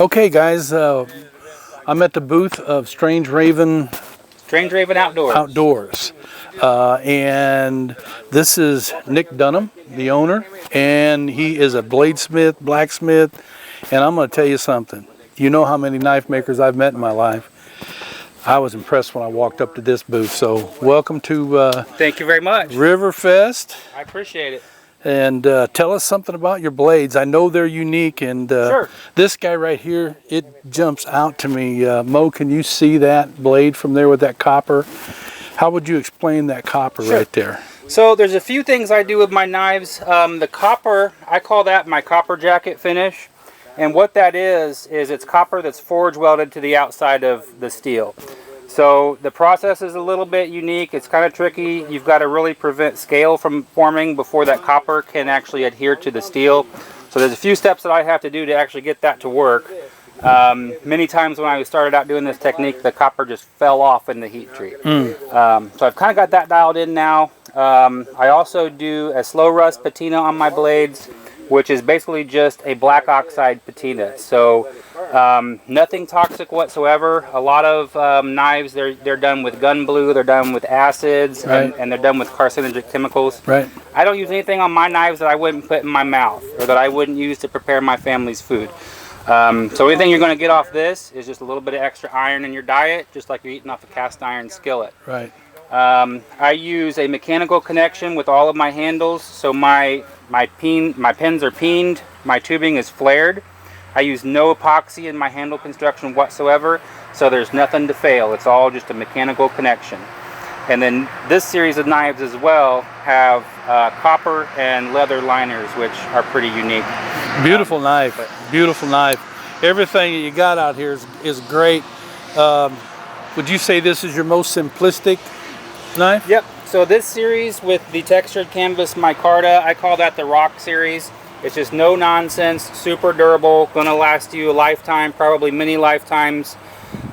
Okay, guys, I'm at the booth of Strange Raven Outdoors. And this is Nick Dunham, the owner, and he is a bladesmith, blacksmith, and I'm going to tell you something. You know how many knife makers I've met in my life. I was impressed when I walked up to this booth, so welcome to Thank you very much. SurvivalFest. I appreciate it. And tell us something about your blades. I know they're unique, and Sure. This guy right here, it jumps out to me. Mo, can you see that blade from there with that copper? How would you explain that copper right there? So there's a few things I do with my knives. The copper, I call that my copper jacket finish. And what that is it's copper that's forge welded to the outside of the steel. So the process is a little bit unique. It's kind of tricky. You've got to really prevent scale from forming before that copper can actually adhere to the steel. So there's a few steps that I have to do to actually get that to work. Many times when I started out doing this technique, the copper just fell off in the heat treat. So I've kind of got that dialed in now. I also do a slow rust patina on my blades, which is basically just a black oxide patina. So nothing toxic whatsoever. A lot of knives, they're done with gun blue, they're done with acids, and they're done with carcinogenic chemicals. Right. I don't use anything on my knives that I wouldn't put in my mouth or that I wouldn't use to prepare my family's food. So anything you're going to get off this is just a little bit of extra iron in your diet, just like you're eating off a cast iron skillet. Right. I use a mechanical connection with all of my handles, so my pins are peened, my tubing is flared. I use no epoxy in my handle construction whatsoever, so there's nothing to fail. It's all just a mechanical connection. And then this series of knives as well have copper and leather liners, which are pretty unique. Beautiful knife. Beautiful knife. Everything that you got out here is great. Would you say this is your most simplistic knife? Yep. So this series with the textured canvas micarta, I call that the rock series. It's just no nonsense, super durable, gonna last you a lifetime, probably many lifetimes.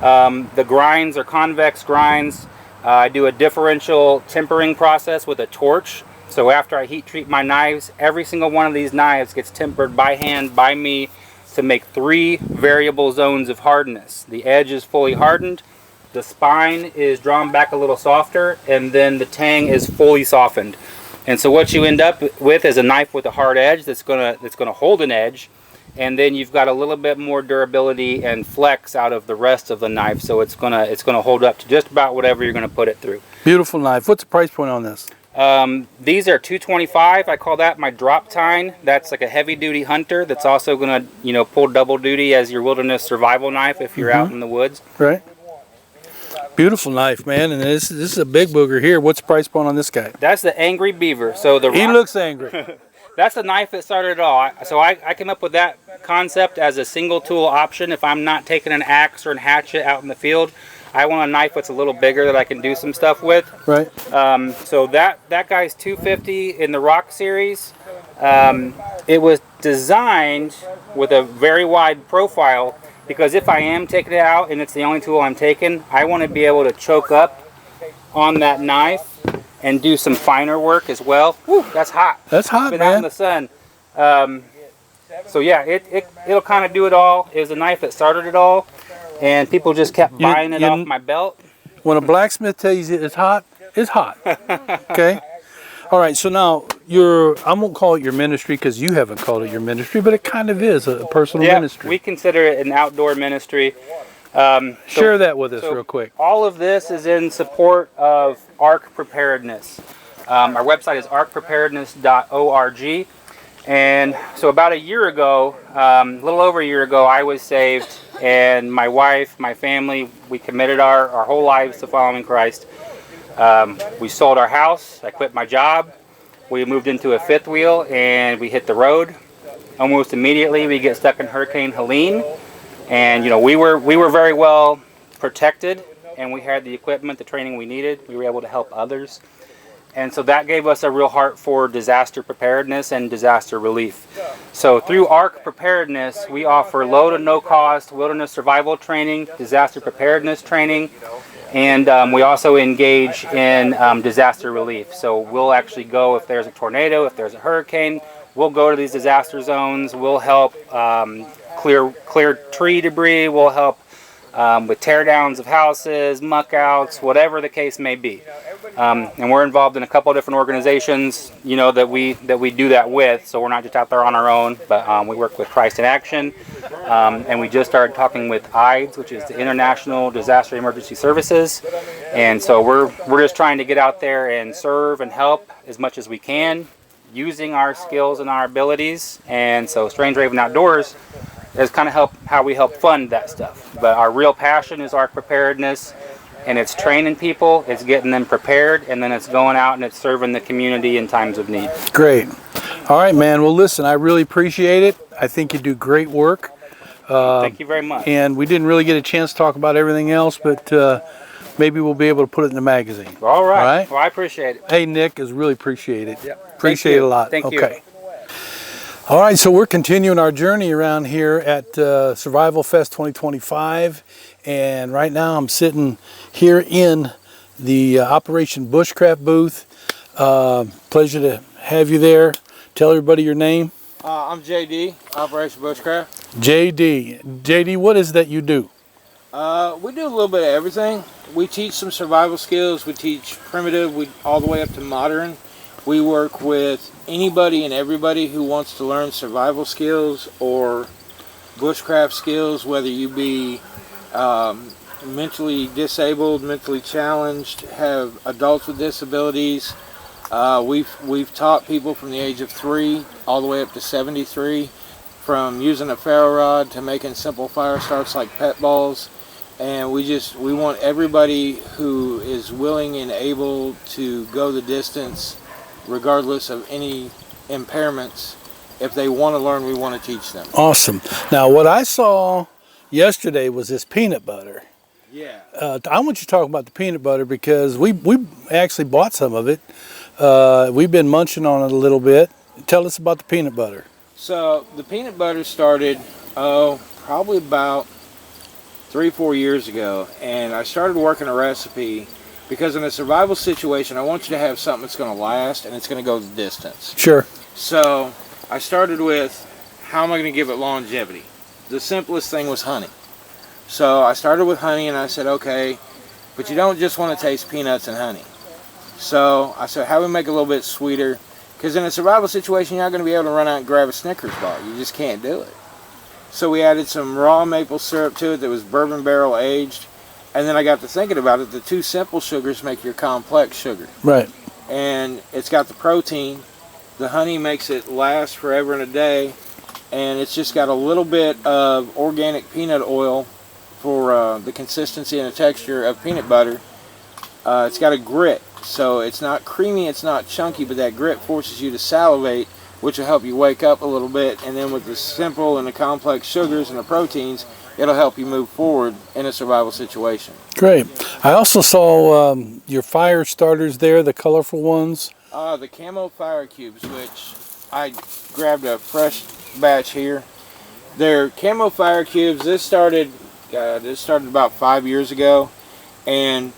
The grinds are convex grinds. I do a differential tempering process with a torch. So after I heat treat my knives, every single one of these knives gets tempered by hand by me to make 3 variable zones of hardness. The edge is fully hardened, the spine is drawn back a little softer, and then the tang is fully softened. And so what you end up with is a knife with a hard edge that's gonna hold an edge, and then you've got a little bit more durability and flex out of the rest of the knife, so it's gonna hold up to just about whatever you're gonna put it through. Beautiful knife. What's the price point on this? These are $225. I call that my drop tine. That's like a heavy duty hunter that's also gonna pull double duty as your wilderness survival knife if you're out in the woods. Right. Beautiful knife, man, and this is a big booger here. What's the price point on this guy? That's the Angry Beaver. So he looks angry. That's the knife that started it all. So I came up with that concept as a single tool option. If I'm not taking an axe or a hatchet out in the field, I want a knife that's a little bigger that I can do some stuff with. Right. So that guy's $250 in the Rock series. It was designed with a very wide profile, because if I am taking it out and it's the only tool I'm taking, I want to be able to choke up on that knife and do some finer work as well. Woo, that's hot. That's hot, Been man. out in the sun. So yeah, it'll kind of do it all. It was a knife that started it all, and people just kept buying it off my belt. When a blacksmith tells you it's hot, it's hot. Okay? All right, so now I won't call it your ministry because you haven't called it your ministry, but it kind of is a personal ministry. We consider it an outdoor ministry. Share that with us real quick. All of this is in support of ARC preparedness. Our website is arcpreparedness.org. And so about a year ago, a little over a year ago, I was saved, and my wife, my family, we committed our whole lives to following Christ. We sold our house. I quit my job. We moved into a fifth wheel and we hit the road. Almost immediately we get stuck in Hurricane Helene, and we were very well protected, and we had the equipment, the training we needed. We were able to help others, and so that gave us a real heart for disaster preparedness and disaster relief. So through ARC Preparedness, we offer low to no cost wilderness survival training, disaster preparedness training, and we also engage in disaster relief. So we'll actually go if there's a tornado, if there's a hurricane, we'll go to these disaster zones, we'll help clear tree debris. We'll help with tear downs of houses, muck outs, whatever the case may be. And we're involved in a couple of different organizations, that we do that with. So we're not just out there on our own, but we work with Christ in Action, and we just started talking with IDES, which is the International Disaster Emergency Services. And so we're just trying to get out there and serve and help as much as we can, using our skills and our abilities. And so Strange Raven Outdoors is kind of how we help fund that stuff. But our real passion is ARC preparedness, and it's training people, it's getting them prepared, and then it's going out and it's serving the community in times of need. Great. All right, man. Well, listen, I really appreciate it. I think you do great work. Thank you very much. And we didn't really get a chance to talk about everything else, but maybe we'll be able to put it in the magazine. All right. Well, I appreciate it. Hey, Nick, is really appreciate it. Yep. Appreciate it a lot. Thank you. Okay. All right, so we're continuing our journey around here at SurvivalFest 2025, and right now I'm sitting here in the Operation Bushcraft booth. Pleasure to have you there. Tell everybody your name. I'm JD, Operation Bushcraft. JD, what is that you do? We do a little bit of everything. We teach some survival skills. We teach primitive, all the way up to modern. We work with anybody and everybody who wants to learn survival skills or bushcraft skills, whether you be mentally disabled, mentally challenged, have adults with disabilities. We've taught people from the age of 3 all the way up to 73, from using a ferro rod to making simple fire starts like pet balls. And we want everybody who is willing and able to go the distance, regardless of any impairments. If they want to learn, we want to teach them. Awesome. Now, what I saw yesterday was this peanut butter. Yeah. I want you to talk about the peanut butter because we actually bought some of it. We've been munching on it a little bit. Tell us about the peanut butter. So the peanut butter started, probably about 3-4 years ago, and I started working a recipe because in a survival situation, I want you to have something that's going to last and it's going to go the distance. Sure. So I started with, how am I going to give it longevity? The simplest thing was honey. So I started with honey, and I said, okay, but you don't just want to taste peanuts and honey. So I said, how do we make it a little bit sweeter? Because in a survival situation, you're not going to be able to run out and grab a Snickers bar. You just can't do it. So we added some raw maple syrup to it that was bourbon barrel aged. And then I got to thinking about it. The 2 simple sugars make your complex sugar. Right. And it's got the protein. The honey makes it last forever and a day. And it's just got a little bit of organic peanut oil for the consistency and the texture of peanut butter. It's got a grit. So it's not creamy, it's not chunky, but that grit forces you to salivate, which will help you wake up a little bit. And then with the simple and the complex sugars and the proteins, it'll help you move forward in a survival situation. Great. I also saw your fire starters there, the colorful ones. The camo fire cubes, which I grabbed a fresh batch here. They're camo fire cubes. This started about 5 years ago, and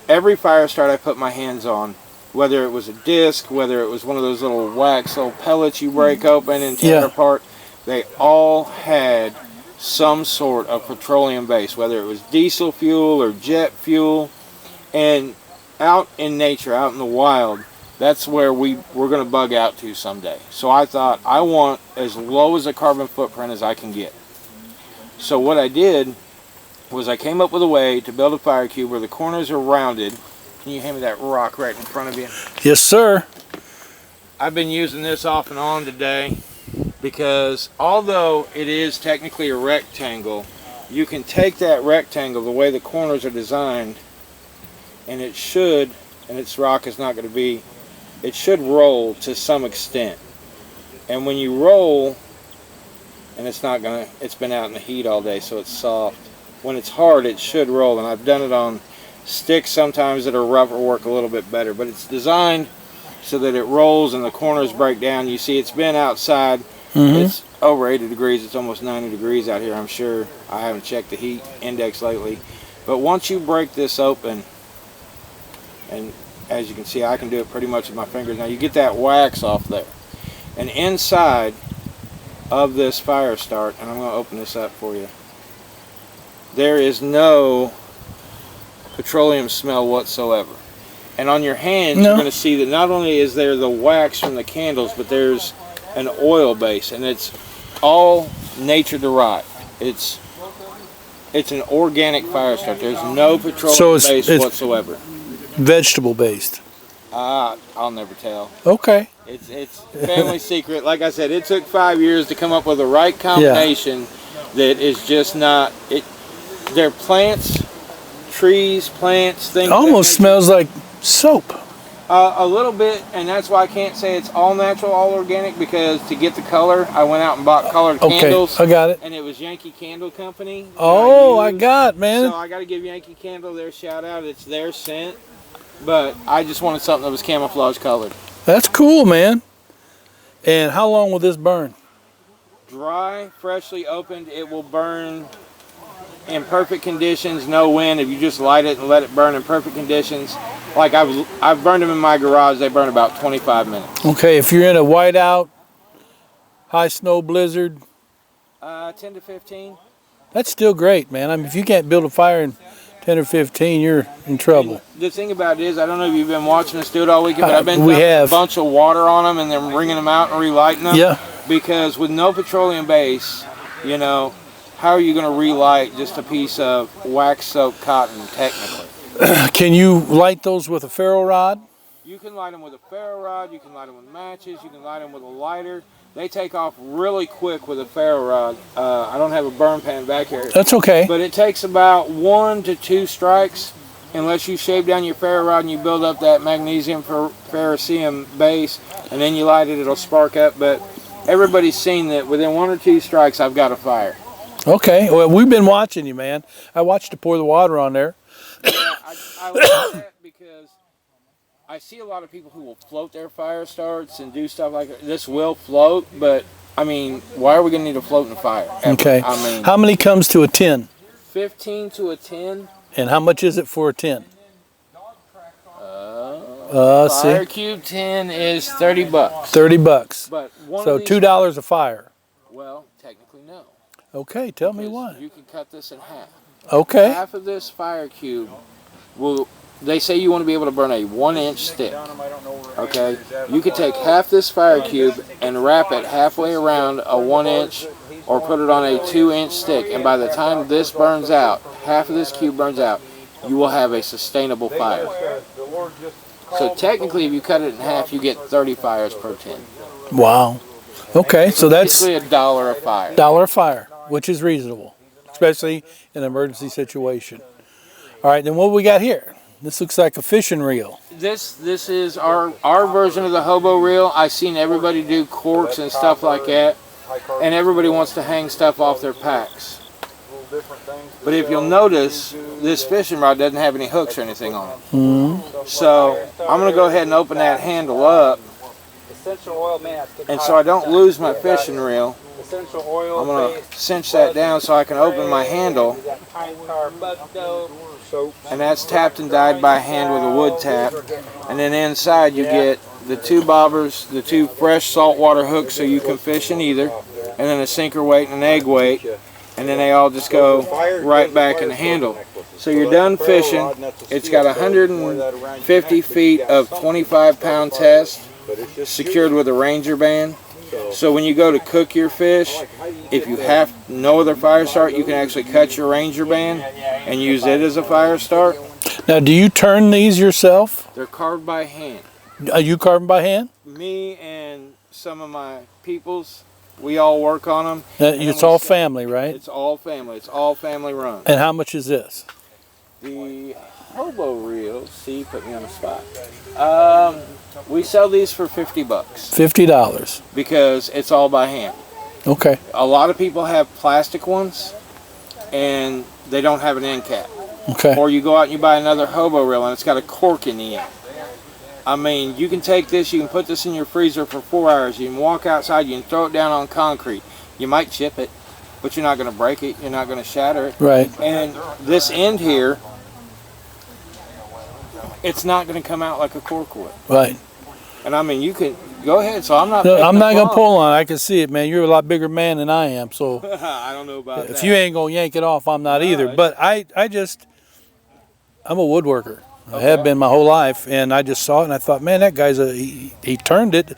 every fire start I put my hands on, whether it was a disc, whether it was one of those little wax little pellets you break open and tear apart, they all had some sort of petroleum base, whether it was diesel fuel or jet fuel. And out in nature, out in the wild, that's where we're going to bug out to someday. So I thought, I want as low as a carbon footprint as I can get. So what I did was I came up with a way to build a fire cube where the corners are rounded. Can you hand me that rock right in front of you? Yes, sir. I've been using this off and on today because although it is technically a rectangle, you can take that rectangle, the way the corners are designed, and it should, and its rock is not going to be, it should roll to some extent. And when you roll, and it's been out in the heat all day, so it's soft. When it's hard, it should roll, and I've done it on sticks sometimes that are rougher, work a little bit better. But it's designed so that it rolls and the corners break down. You see, it's been outside. It's over 80 degrees. It's almost 90 degrees out here, I'm sure. I haven't checked the heat index lately. But once you break this open, and as you can see, I can do it pretty much with my fingers. Now, you get that wax off there. And inside of this fire start, and I'm going to open this up for you. There is no petroleum smell whatsoever. And on your hands, No. you're going to see that not only is there the wax from the candles, but there's an oil base, and it's all nature derived. It's an organic fire start. There's no petroleum base whatsoever. Vegetable based. I'll never tell. Okay. It's family secret. Like I said, it took 5 years to come up with the right combination that is just not it. They're plants, trees, plants, things. Almost smells like soap. A little bit, and that's why I can't say it's all natural, all organic, because to get the color, I went out and bought colored candles. I got it. And it was Yankee Candle Company. Oh, I got, man. So I got to give Yankee Candle their shout out. It's their scent. But I just wanted something that was camouflage colored. That's cool, man. And how long will this burn? Dry, freshly opened, it will burn in perfect conditions, no wind. If you just light it and let it burn in perfect conditions, like I've burned them in my garage, they burn about 25 minutes. Okay, if you're in a whiteout, high snow blizzard, 10 to 15. that's still great, man. I mean, if you can't build a fire in 10 or 15, you're in trouble. And the thing about it is, I don't know if you've been watching us do it all weekend, but I've been We dumping have. a bunch of water on them and then wringing them out and relighting them. Yeah. Because with no petroleum base, you know, how are you going to relight just a piece of wax-soaked cotton, technically? Can you light those with a ferro rod? You can light them with a ferro rod, you can light them with matches, you can light them with a lighter. They take off really quick with a ferro rod. I don't have a burn pan back here. That's okay. But it takes about 1 to 2 strikes, unless you shave down your ferro rod and you build up that magnesium ferrocerium base, and then you light it, it'll spark up. But everybody's seen that within 1 or 2 strikes, I've got a fire. Okay. Well, we've been watching you, man. I watched you pour the water on there. Yeah, I like that because I see a lot of people who will float their fire starts and do stuff like that. This will float, but I mean, why are we going to need a floating fire? Ever? Okay. I mean, how many comes to a tin? 15 to a 10. And how much is it for a tin? Fire cube 10 is $30. $30. But so $2 a fire. Well, technically no. Okay, tell me why. You can cut this in half. Okay. Half of this fire cube will. They say you want to be able to burn a 1-inch stick. Okay, you could take half this fire cube and wrap it halfway around a 1-inch, or put it on a 2-inch stick, and by the time this burns out, half of this cube burns out, you will have a sustainable fire. So technically, if you cut it in half, you get 30 fires per tin. Wow. Okay, so that's basically $1 a fire. $1 a fire, which is reasonable, especially in an emergency situation. All right, then what we got here? This looks like a fishing reel. This is our version of the hobo reel. I've seen everybody do corks and stuff like that, and everybody wants to hang stuff off their packs. But if you'll notice, this fishing rod doesn't have any hooks or anything on it. Mm-hmm. So I'm going to go ahead and open that handle up, and so I don't lose my fishing reel, I'm going to cinch that down so I can open my handle. And that's tapped and dyed by hand with a wood tap. And then inside you get the 2 bobbers, the 2 fresh saltwater hooks so you can fish in either, and then a sinker weight and an egg weight. And then they all just go right back in the handle. So you're done fishing. It's got 150 feet of 25-pound test secured with a Ranger band. So when you go to cook your fish, if you have no other fire start, you can actually cut your Ranger band and use it as a fire start. Now, do you turn these yourself? They're carved by hand. Are you carving by hand? Me and some of my peoples, we all work on them. It's all family, right? It's all family. It's all family run. And how much is this? The hobo reel, see, put me on the spot. We sell these for $50. $50. Because it's all by hand. Okay. A lot of people have plastic ones, and they don't have an end cap. Okay. Or you go out and you buy another hobo reel, and it's got a cork in the end. I mean, you can take this, you can put this in your freezer for 4 hours. You can walk outside, you can throw it down on concrete. You might chip it, but you're not going to break it. You're not going to shatter it. Right. And this end here, it's not going to come out like a cork would. Right. And I mean, you can Go ahead. So I'm not. No, I'm not gonna pull on it. I can see it, man. You're a lot bigger man than I am, so I don't know about that. if you ain't gonna yank it off, I'm not either. But I'm a woodworker. I have been my whole life, and I just saw it and I thought, man, that guy's he turned it.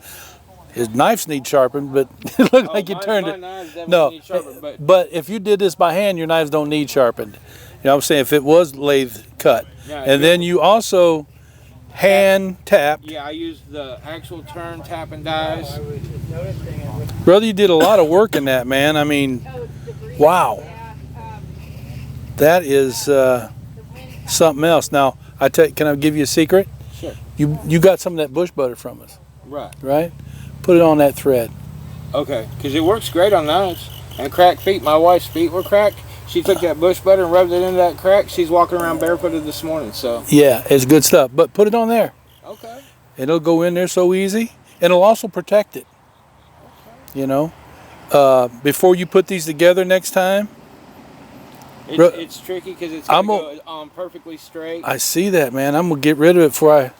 His knives need sharpened, but it looked like you turned it. No, need sharpened, but if you did this by hand, your knives don't need sharpened. You know what I'm saying? If it was lathe cut, and then you also hand tapped. Yeah, I used the actual turn, tap, and dies. Brother, you did a lot of work in that, man. I mean, wow. That is something else. Now, can I give you a secret? Sure. You got some of that bush butter from us. Right. Right? Put it on that thread. Okay, because it works great on knives. And cracked feet, my wife's feet were cracked. She took that bush butter and rubbed it into that crack. She's walking around barefooted this morning, so. Yeah, it's good stuff. But put it on there. Okay. It'll go in there so easy. And it'll also protect it. Okay. You know? Before you put these together next time. It's tricky because it's going to go perfectly straight. I see that, man. I'm going to get rid of it before I...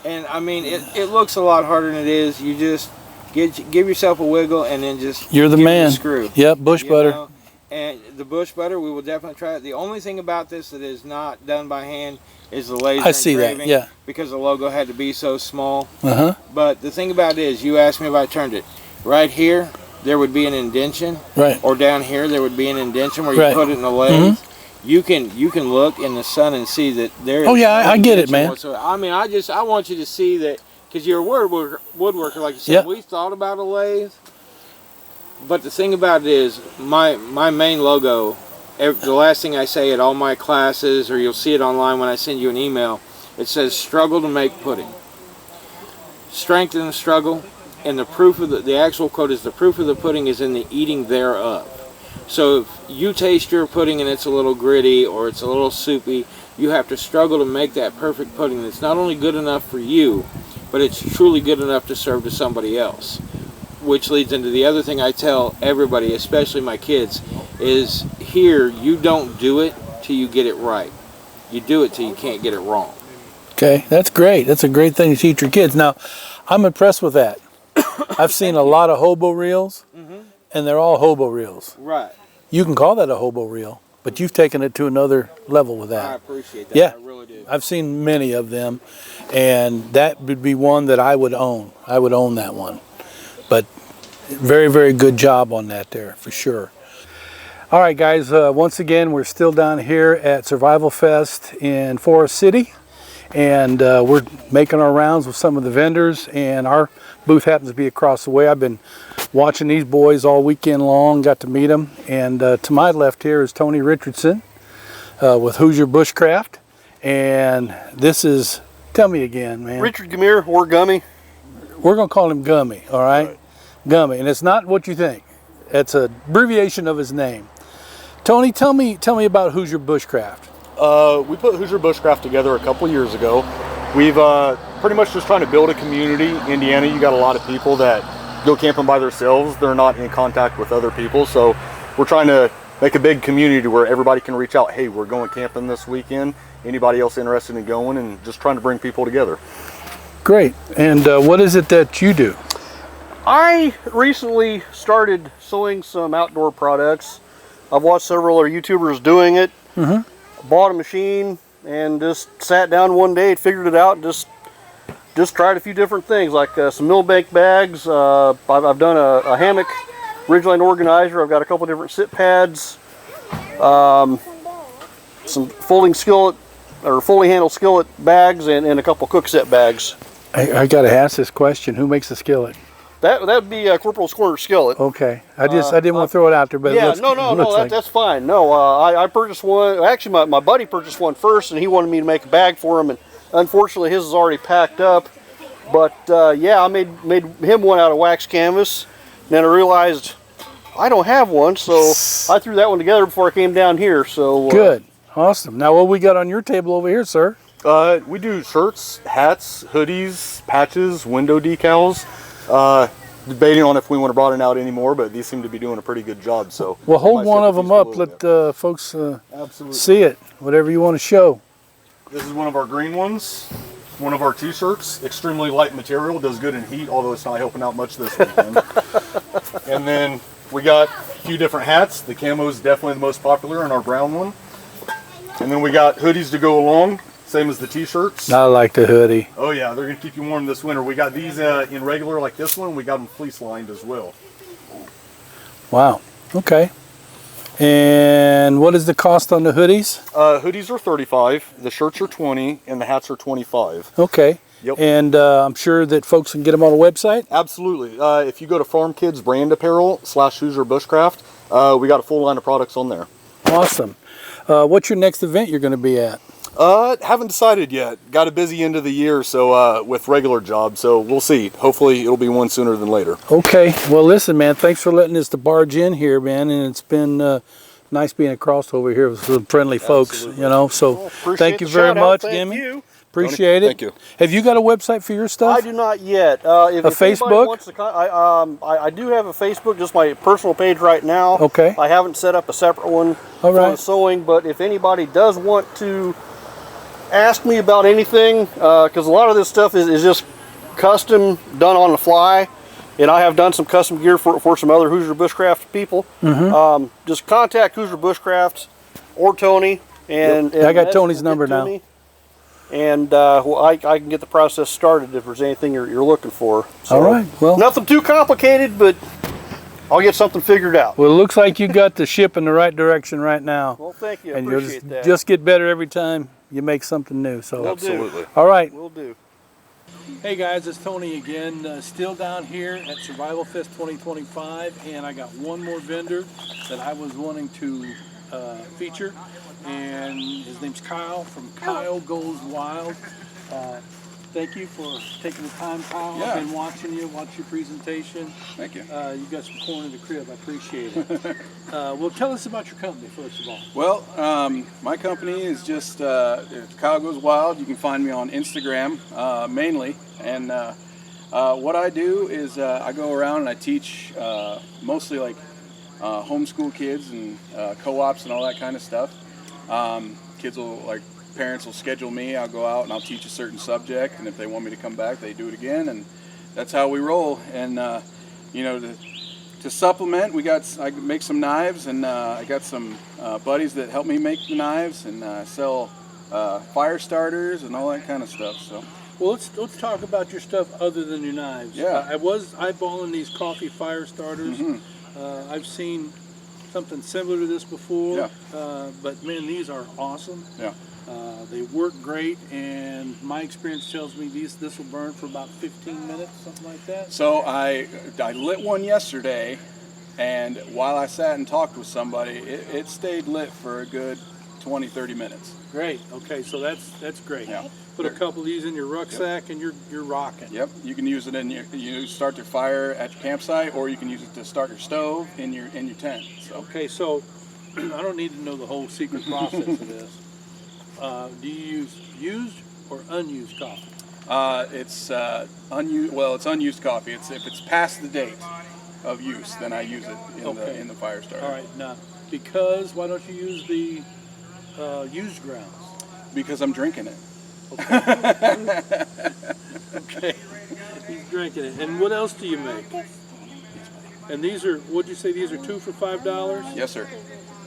And, I mean, it looks a lot harder than it is. You just give yourself a wiggle and then just You're the give man. it a screw. Yep, bush butter. Know? And the bush butter, we will definitely try it. The only thing about this that is not done by hand is the laser I see engraving, that, yeah. because the logo had to be so small. Uh-huh. But the thing about it is, you asked me if I turned it. Right here, there would be an indentation. Right. Or down here, there would be an indentation where you Right. put it in the lathe. You can look in the sun and see that there is. Oh, yeah, I get it, man. Whatsoever. I mean, I want you to see that, because you're a woodworker, like you said. Yep. We thought about a lathe. But the thing about it is, my main logo, the last thing I say at all my classes, or you'll see it online when I send you an email, it says, struggle to make pudding. Strength in the struggle, and the proof of the actual quote is, the proof of the pudding is in the eating thereof. So if you taste your pudding and it's a little gritty or it's a little soupy, you have to struggle to make that perfect pudding that's not only good enough for you, but it's truly good enough to serve to somebody else. Which leads into the other thing I tell everybody, especially my kids, is here you don't do it till you get it right. You do it till you can't get it wrong. Okay, that's great. That's a great thing to teach your kids. Now, I'm impressed with that. I've seen a lot of hobo reels, and they're all hobo reels. Right. You can call that a hobo reel, but you've taken it to another level with that. I appreciate that. Yeah, I really do. I've seen many of them, and that would be one that I would own. I would own that one. But very, very good job on that there, for sure. All right, guys, once again, we're still down here at SurvivalFest in Forest City, and we're making our rounds with some of the vendors, and our booth happens to be across the way. I've been watching these boys all weekend long, got to meet them, and to my left here is Tony Richardson with Hoosier Bushcraft, and this is, tell me again, man. Richard Gamir, or Gummy. We're going to call him Gummy, all right? Gummy, and it's not what you think. It's an abbreviation of his name. Tony, tell me about Hoosier Bushcraft. We put Hoosier Bushcraft together a couple years ago. We've pretty much just trying to build a community. Indiana, you got a lot of people that go camping by themselves. They're not in contact with other people, so we're trying to make a big community where everybody can reach out. Hey, we're going camping this weekend. Anybody else interested in going? And just trying to bring people together. Great. And what is it that you do? I recently started sewing some outdoor products. I've watched several other YouTubers doing it. Bought a machine and just sat down one day and figured it out and just tried a few different things, like some millbank bags. I've done a hammock ridgeline organizer. I've got a couple different sit pads, some folding skillet or fully handled skillet bags, and a couple cook set bags. I got to ask this question. Who makes the skillet? That would be Corporal's Corner Skillet. Okay. I didn't want to throw it out there, but yeah, it looks that's fine. No, I purchased one. Actually, my buddy purchased one first, and he wanted me to make a bag for him, and unfortunately his is already packed up. But yeah, I made him one out of wax canvas. And then I realized I don't have one, so I threw that one together before I came down here. So good, awesome. Now, what we got on your table over here, sir? We do shirts, hats, hoodies, patches, window decals. Debating on if we want to broaden out anymore, but these seem to be doing a pretty good job. So well, hold one of them up. Let folks see it. Whatever you want to show. This is one of our green ones. one of our t-shirts, extremely light material, does good in heat, although it's not helping out much this weekend. And then we got a few different hats. The camo is definitely the most popular, and our brown one. And then we got hoodies to go along, same as the t-shirts. I like the hoodie. Oh yeah, they're gonna keep you warm this winter. We got these in regular like this one. We got them fleece lined as well. Wow. Okay. And what is the cost on the hoodies? Hoodies are $35, the shirts are $20, and the hats are $25. Okay. Yep. And I'm sure that folks can get them on the website? Absolutely. If you go to Farm Kids Brand Apparel / Hoosier Bushcraft, we got a full line of products on there. Awesome. What's your next event you're going to be at? Haven't decided yet. Got a busy end of the year, so with regular jobs, so we'll see. Hopefully it'll be one sooner than later. Okay. Well, listen, man, thanks for letting us to barge in here, man, and it's been nice being across over here with some friendly folks, Absolutely. you know, so Appreciate thank you the very shout out. much, Thank Gimme. you. Appreciate it. Thank you. Have you got a website for your stuff? I do not yet. If anybody Facebook? wants to I do have a Facebook, just my personal page right now. Okay. I haven't set up a separate one All for right. the sewing, but if anybody does want to ask me about anything, because a lot of this stuff is just custom, done on the fly, and I have done some custom gear for some other Hoosier Bushcraft people. Just contact Hoosier Bushcraft or Tony. And I got Nez Tony's will get number to now. me. And well, I can get the process started if there's anything you're looking for. So, All right. Well, nothing too complicated, but I'll get something figured out. well, it looks like you got the ship in the right direction right now. Well, thank you. I And you'll appreciate that. just get better every time you make something new. So, Will do. Absolutely. all right. Will do. Hey guys, it's Tony again, still down here at SurvivalFest 2025, and I got one more vendor that I was wanting to feature, and his name's Kyle from Kyle Goes Wild. Thank you for taking the time, Kyle. Yeah. I've been watching you, watch your presentation. Thank you. You got some corn in the crib, I appreciate it. Well, tell us about your company first of all. Well, my company is just Kyle Goes Wild. You can find me on Instagram mainly, and what I do is I go around and I teach mostly like homeschool kids and co-ops and all that kind of stuff. Kids will parents will schedule me. I'll go out and I'll teach a certain subject, and if they want me to come back, they do it again, and that's how we roll. And you know, to supplement, I make some knives, and I got some buddies that help me make the knives, and sell fire starters and all that kind of stuff. So. Well, let's talk about your stuff other than your knives. Yeah. I was eyeballing these coffee fire starters. Mm-hmm. I've seen something similar to this before. Yeah. But man, these are awesome. Yeah. They work great, and my experience tells me this will burn for about 15 minutes, something like that. So I lit one yesterday, and while I sat and talked with somebody, it stayed lit for a good 20-30 minutes. Great. Okay, so that's great. Yeah. Put a couple of these in your rucksack, and you're rocking. Yep, you can use it you start your fire at your campsite, or you can use it to start your stove in your tent. So. Okay, so I don't need to know the whole secret process of this. Do you use used or unused coffee? It's unused. Well, it's unused coffee. If it's past the date of use, then I use it in the fire starter. All right, now because why don't you use the used grounds? Because I'm drinking it. Okay, he's drinking it. And what else do you make? And these are, what'd you say, these are 2 for $5? Yes, sir.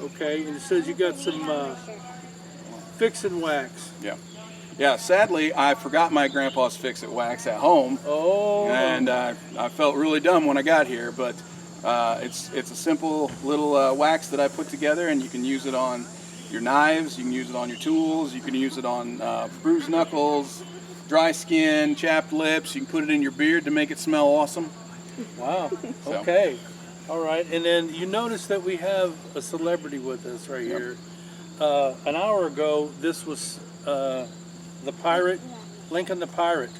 Okay, and it says you got some fix and wax. Yeah. Yeah, sadly, I forgot my grandpa's fix-it wax at home. Oh. And I felt really dumb when I got here, but it's a simple little wax that I put together, and you can use it on your knives, you can use it on your tools, you can use it on bruised knuckles, dry skin, chapped lips. You can put it in your beard to make it smell awesome. Wow. Okay. All right. And then you notice that we have a celebrity with us right here. An hour ago, this was the pirate, Lincoln the Pirate.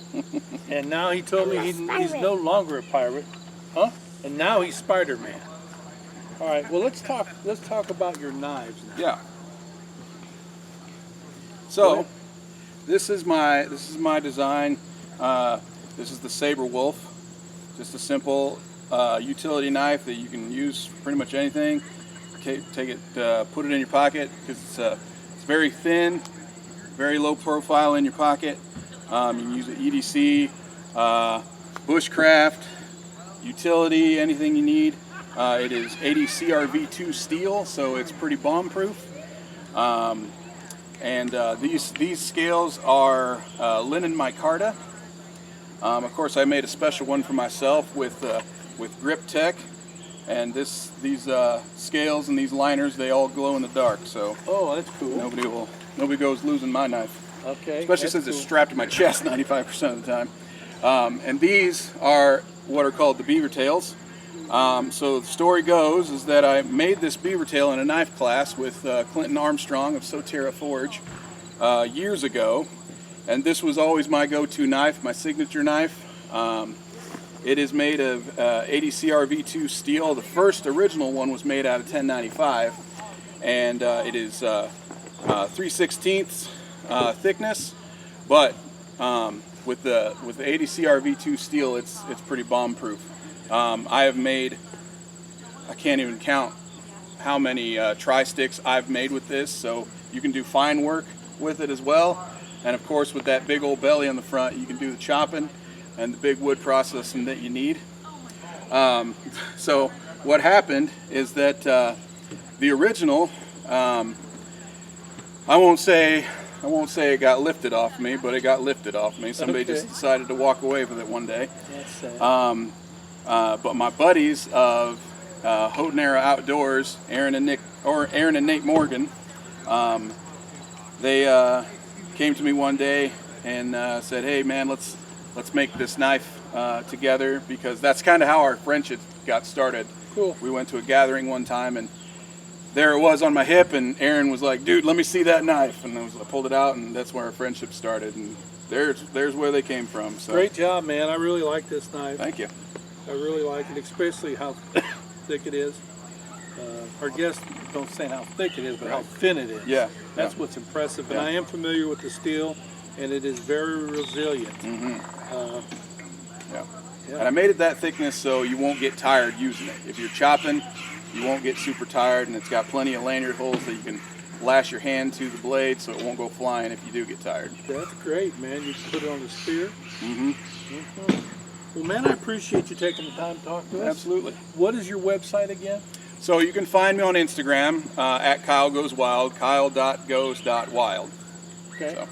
And now he told me he's no longer a pirate. Huh? And now he's Spider-Man. All right. Well, let's talk about your knives now. Yeah. So, this is my design. This is the Saber Wolf. Just a simple utility knife that you can use for pretty much anything. Okay, take it, put it in your pocket because it's very thin, very low profile in your pocket. You can use the EDC, bushcraft, utility, anything you need. It is 80 CRV2 steel, so it's pretty bomb-proof. These scales are linen micarta. Of course, I made a special one for myself with Grip Tech, and these scales and these liners, they all glow in the dark. So Oh, that's cool. nobody goes losing my knife. Okay. Especially since it's strapped to my chest 95% of the time. And these are what are called the beaver tails. So the story goes is that I made this beaver tail in a knife class with Clinton Armstrong of Soterra Forge years ago, and this was always my go-to knife, my signature knife. It is made of 80 CRV2 steel. The first original one was made out of 1095, and it is 3/16 thickness, but with the 80 CRV2 steel, it's pretty bomb-proof. I have made, I can't even count how many tri-sticks I've made with this, so you can do fine work with it as well. And of course, with that big old belly on the front, you can do the chopping and the big wood processing that you need. So what happened is that the original, I won't say it got lifted off me, but it got lifted off me. Somebody just decided to walk away with it one day. That's sad. But my buddies of Houghton Era Outdoors, Aaron and Nate Morgan, they came to me one day and said, "Hey man, let's make this knife together," because that's kind of how our friendship got started. Cool. We went to a gathering one time, and there it was on my hip, and Aaron was like, "Dude, let me see that knife," and I pulled it out, and that's where our friendship started. And there's where they came from. So Great job, man. I really like this knife. thank you. I really like it, especially how thick it is. Our guests don't say how thick it is, but how thin it is. Yeah, That's yeah. what's impressive. Yeah. And I am familiar with the steel, and it is very resilient. Mm-hmm. Yeah. And I made it that thickness so you won't get tired using it. If you're chopping, you won't get super tired, and it's got plenty of lanyard holes that you can lash your hand to the blade so it won't go flying if you do get tired. That's great, man. You can put it on the spear. Mm-hmm. Mm-hmm. Well, man, I appreciate you taking the time to talk to us. Absolutely. What is your website again? So you can find me on Instagram at Kyle Goes Wild, kyle.goes.wild. Okay. So.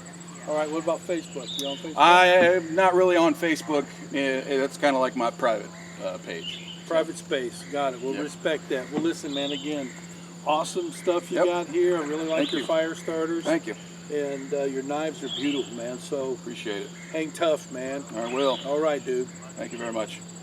All right, what about Facebook? You on Facebook? I'm not really on Facebook. That's kind of like my private page. Private space. Got it. We'll Yep. respect that. Well, listen, man, again, awesome stuff you Yep. got here. I really like Thank your you. fire starters. Thank you. And your knives are beautiful, man. So Appreciate it. hang tough, man. I will. All right, dude. Thank you very much.